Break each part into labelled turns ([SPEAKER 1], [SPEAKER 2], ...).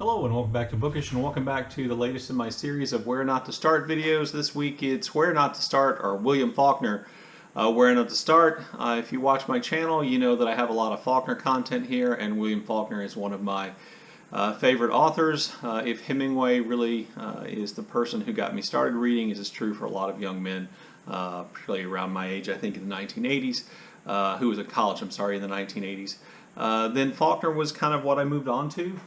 [SPEAKER 1] Hello and welcome back to Bookish, and welcome back to the latest in my series of Where Not to Start videos. This week it's Where Not to Start, or William Faulkner, Where Not to Start. If you watch my channel, you know that I have a lot of Faulkner content here, and William Faulkner is one of my favorite authors. If Hemingway really is the person who got me started reading, as is true for a lot of young men, particularly around my age, I think in the 1980s, who was in college, I'm sorry, in the 1980s. Then Faulkner was kind of what I moved on to.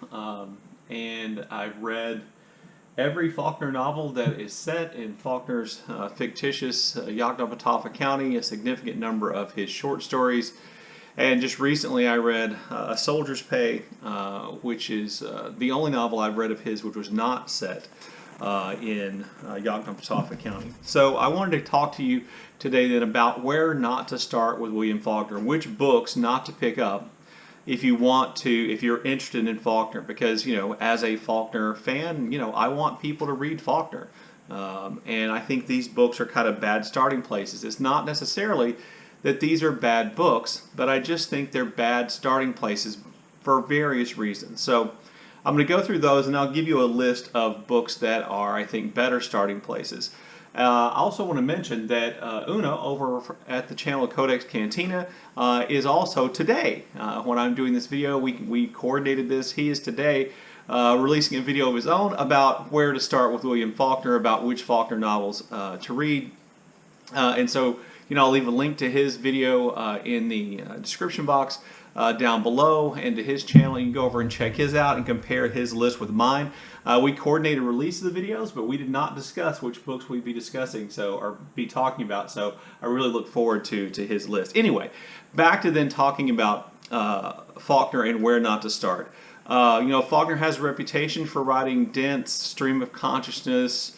[SPEAKER 1] And I've read every Faulkner novel that is set in Faulkner's fictitious Yoknapatawpha County, a significant number of his short stories, and just recently I read A Soldier's Pay, which is the only novel I've read of his which was not set in Yoknapatawpha County. So I wanted to talk to you today then about where not to start with William Faulkner, which books not to pick up if you want to, if you're interested in Faulkner, because, you know, as a Faulkner fan, you know, I want people to read Faulkner. And I think these books are kind of bad starting places. It's not necessarily that these are bad books, but I just think they're bad starting places for various reasons. So I'm going to go through those, and I'll give you a list of books that are, I think, better starting places. I also want to mention that Una over at the channel Codex Cantina is also today. When I'm doing this video, we coordinated this. He is today releasing a video of his own about where to start with William Faulkner, about which Faulkner novels to read. And so, you know, I'll leave a link to his video in the description box down below, and to his channel. You can go over and check his out and compare his list with mine. We coordinated release of the videos, but we did not discuss which books we'd be discussing, or be talking about, so I really look forward to his list. Anyway, back to then talking about Faulkner and where not to start. You know, Faulkner has a reputation for writing dense, stream of consciousness,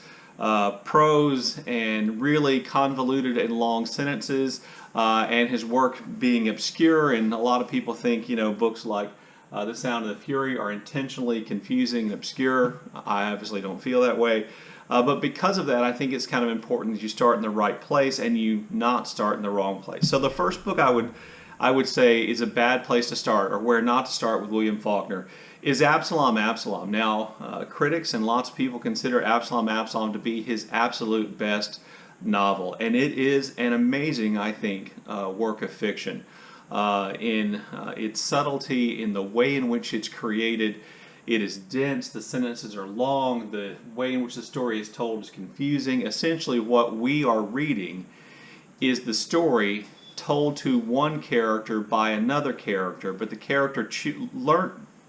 [SPEAKER 1] prose, and really convoluted and long sentences, and his work being obscure, and a lot of people think, you know, books like The Sound of the Fury are intentionally confusing and obscure. I obviously don't feel that way, but because of that, I think it's kind of important that you start in the right place and you not start in the wrong place. So the first book I would say is a bad place to start, or where not to start with William Faulkner, is Absalom, Absalom. Now, critics and lots of people consider Absalom, Absalom to be his absolute best novel, and it is an amazing, I think, work of fiction in its subtlety, in the way in which it's created. It is dense, the sentences are long, the way in which the story is told is confusing. Essentially, what we are reading is the story told to one character by another character, but the character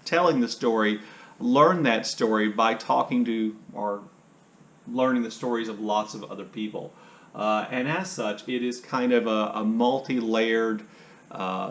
[SPEAKER 1] telling the story learned that story by talking to or learning the stories of lots of other people. And as such, it is kind of a multi-layered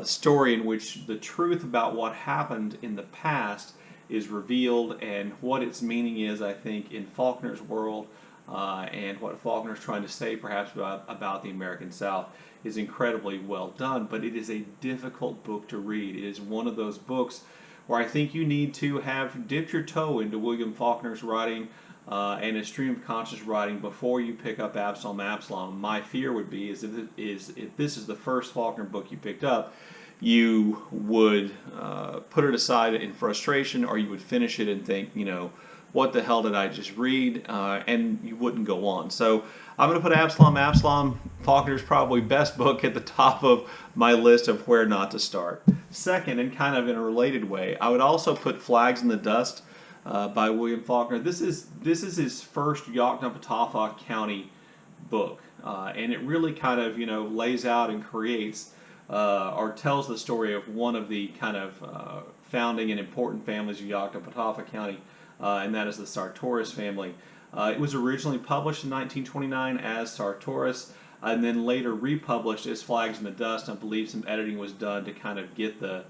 [SPEAKER 1] story in which the truth about what happened in the past is revealed, and what its meaning is, I think, in Faulkner's world, and what Faulkner's trying to say perhaps about the American South is incredibly well done. But it is a difficult book to read. It is one of those books where I think you need to have dipped your toe into William Faulkner's writing and a stream of conscious writing before you pick up Absalom, Absalom. My fear would be if this is the first Faulkner book you picked up, you would put it aside in frustration, or you would finish it and think, you know, what the hell did I just read? And you wouldn't go on. So I'm going to put Absalom, Absalom, Faulkner's probably best book, at the top of my list of where not to start. Second, and kind of in a related way, I would also put Flags in the Dust by William Faulkner. This is his first Yoknapatawpha County book, and it really kind of, you know, lays out and creates or tells the story of one of the kind of founding and important families of Yoknapatawpha County, and that is the Sartoris family. It was originally published in 1929 as Sartoris, and then later republished as Flags in the Dust. I believe some editing was done to kind of get the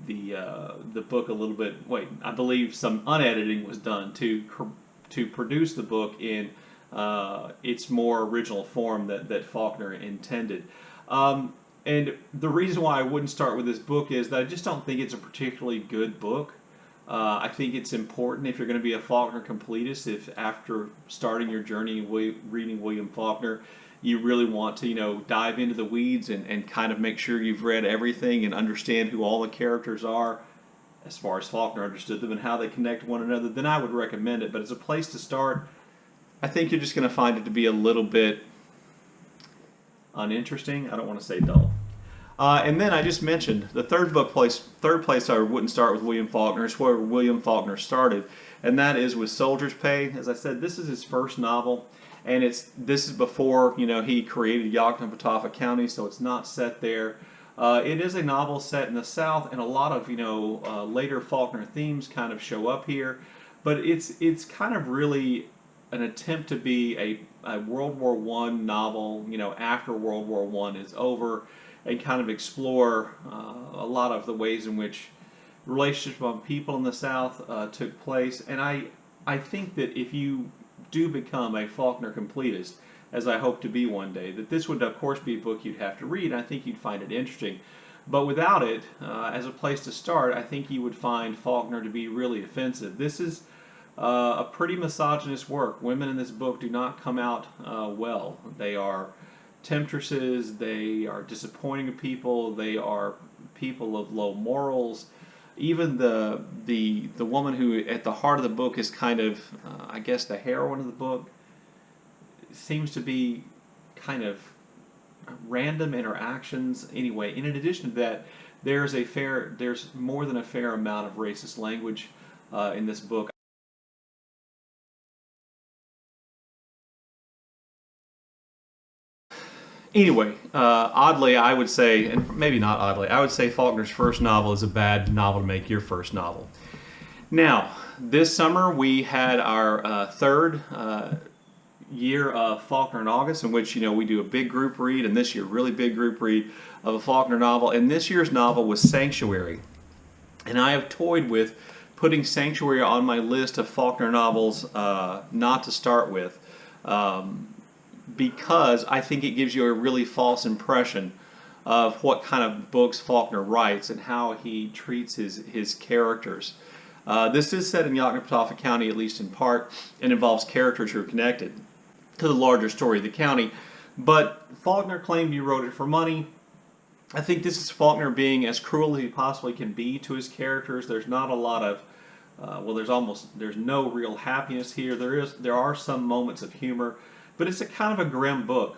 [SPEAKER 1] book a little bit. I believe some unediting was done to produce the book in its more original form that Faulkner intended. And the reason why I wouldn't start with this book is that I just don't think it's a particularly good book. I think it's important, if you're going to be a Faulkner completist, if after starting your journey reading William Faulkner, you really want to, you know, dive into the weeds and kind of make sure you've read everything and understand who all the characters are, as far as Faulkner understood them and how they connect one another, then I would recommend it. But as a place to start, I think you're just going to find it to be a little bit uninteresting. I don't want to say dull. And then I just mentioned the third place I wouldn't start with William Faulkner is where William Faulkner started, and that is with Soldier's Pay. As I said, this is his first novel, and this is before he created Yoknapatawpha County, so it's not set there. It is a novel set in the South, and a lot of later Faulkner themes kind of show up here, but it's kind of really an attempt to be a World War I novel, after World War I is over, and kind of explore a lot of the ways in which relationships among people in the South took place. And I think that if you do become a Faulkner completist, as I hope to be one day, that this would of course be a book you'd have to read. I think you'd find it interesting. But without it, as a place to start, I think you would find Faulkner to be really offensive. This is a pretty misogynist work. Women in this book do not come out well. They are temptresses, they are disappointing people, they are people of low morals. Even the woman who at the heart of the book is kind of, I guess, the heroine of the book, seems to be kind of random interactions. Anyway, in addition to that, there's more than a fair amount of racist language in this book. Anyway, oddly, I would say, and maybe not oddly, I would say Faulkner's first novel is a bad novel to make your first novel. Now, this summer we had our third year of Faulkner in August, in which we do a big group read, and this year really big group read of a Faulkner novel. And this year's novel was Sanctuary, and I have toyed with putting Sanctuary on my list of Faulkner novels not to start with. Because I think it gives you a really false impression of what kind of books Faulkner writes and how he treats his characters. This is set in Yoknapatawpha County, at least in part, and involves characters who are connected to the larger story of the county. But Faulkner claimed he wrote it for money. I think this is Faulkner being as cruel as he possibly can be to his characters. There's not a lot of there's no real happiness here. There are some moments of humor, but it's a kind of a grim book,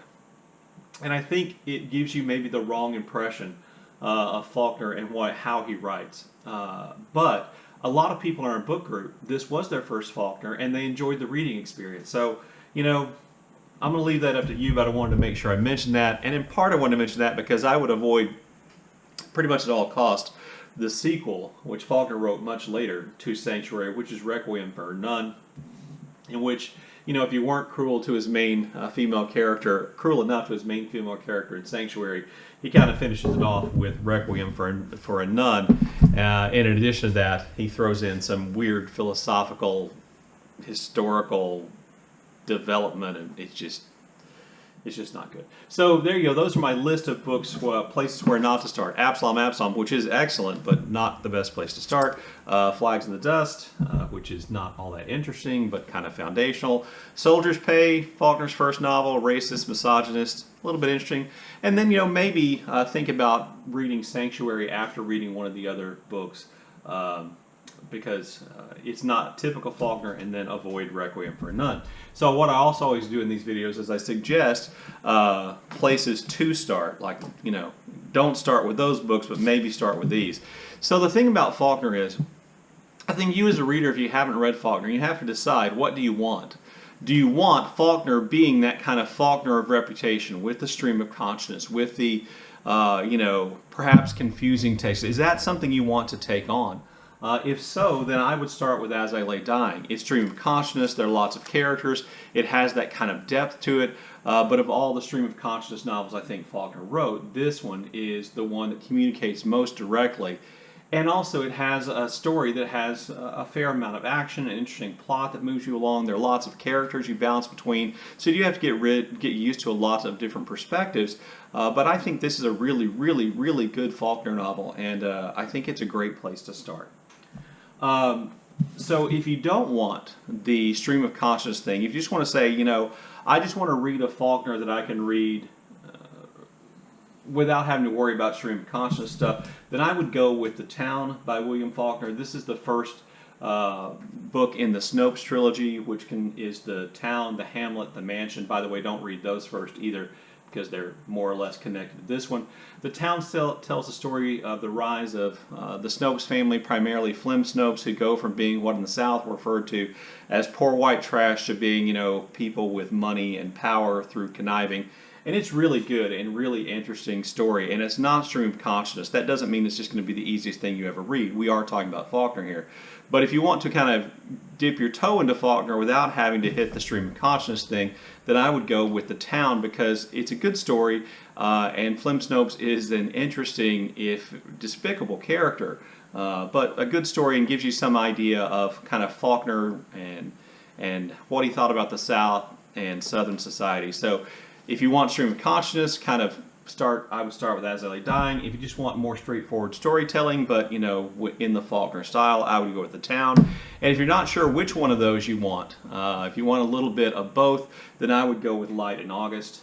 [SPEAKER 1] and I think it gives you maybe the wrong impression of Faulkner and how he writes. But a lot of people in our book group, this was their first Faulkner, and they enjoyed the reading experience. So, I'm going to leave that up to you, but I wanted to make sure I mentioned that. And in part I wanted to mention that because I would avoid, pretty much at all costs, the sequel, which Faulkner wrote much later to Sanctuary, which is Requiem for a Nun, in which, if you weren't cruel to his main female character, cruel enough to his main female character in Sanctuary, he kind of finishes it off with Requiem for a Nun. And in addition to that, he throws in some weird philosophical, historical development, and it's just not good. So there you go. Those are my list of books, places where not to start. Absalom, which is excellent, but not the best place to start. Flags in the Dust, which is not all that interesting, but kind of foundational. Soldier's Pay, Faulkner's first novel, racist, misogynist, a little bit interesting. And then, maybe think about reading Sanctuary after reading one of the other books, because it's not typical Faulkner, and then avoid Requiem for a Nun. So what I also always do in these videos is I suggest places to start, like, don't start with those books, but maybe start with these. So the thing about Faulkner is, I think you as a reader, if you haven't read Faulkner, you have to decide, what do you want? Do you want Faulkner being that kind of Faulkner of reputation, with the stream of consciousness, with the, perhaps confusing text? Is that something you want to take on? If so, then I would start with As I Lay Dying. It's stream of consciousness, there are lots of characters, it has that kind of depth to it, but of all the stream of consciousness novels I think Faulkner wrote, this one is the one that communicates most directly. And also it has a story that has a fair amount of action, an interesting plot that moves you along. There are lots of characters you bounce between, so you have to get used to a lot of different perspectives. But I think this is a really, really, really good Faulkner novel, and I think it's a great place to start. So if you don't want the stream of consciousness thing, if you just want to say, I just want to read a Faulkner that I can read without having to worry about stream of consciousness stuff, then I would go with The Town by William Faulkner. This is the first book in the Snopes Trilogy, which is the town, the hamlet, the mansion. By the way, don't read those first either, because they're more or less connected to this one. The Town tells the story of the rise of the Snopes family, primarily Flem Snopes, who go from being what in the South were referred to as poor white trash to being, you know, people with money and power through conniving. And it's really good and really interesting story, and it's not stream of consciousness. That doesn't mean it's just going to be the easiest thing you ever read. We are talking about Faulkner here. But if you want to kind of dip your toe into Faulkner without having to hit the stream of consciousness thing, then I would go with The Town, because it's a good story, and Flem Snopes is an interesting, if despicable, character, but a good story, and gives you some idea of kind of Faulkner and what he thought about the South and Southern society. So if you want stream of consciousness, I would start with As I Lay Dying. If you just want more straightforward storytelling, but, you know, in the Faulkner style, I would go with The Town. And if you're not sure which one of those you want, if you want a little bit of both, then I would go with Light in August,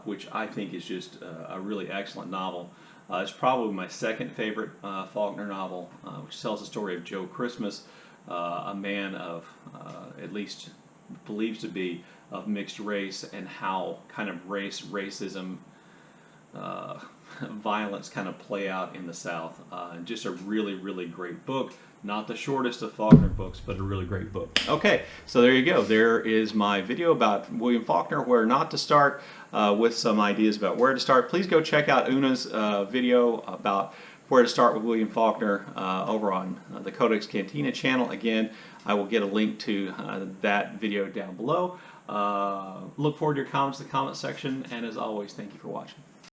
[SPEAKER 1] which I think is just a really excellent novel. It's probably my second favorite Faulkner novel, which tells the story of Joe Christmas, a man of, at least believes to be, of mixed race, and how kind of racism, violence kind of play out in the South. And just a really, really great book. Not the shortest of Faulkner books, but a really great book. Okay, so there you go. There is my video about William Faulkner, Where Not to Start, with some ideas about where to start. Please go check out Una's video about where to start with William Faulkner over on the Codex Cantina channel. Again, I will get a link to that video down below. Look forward to your comments in the comment section, and as always, thank you for watching.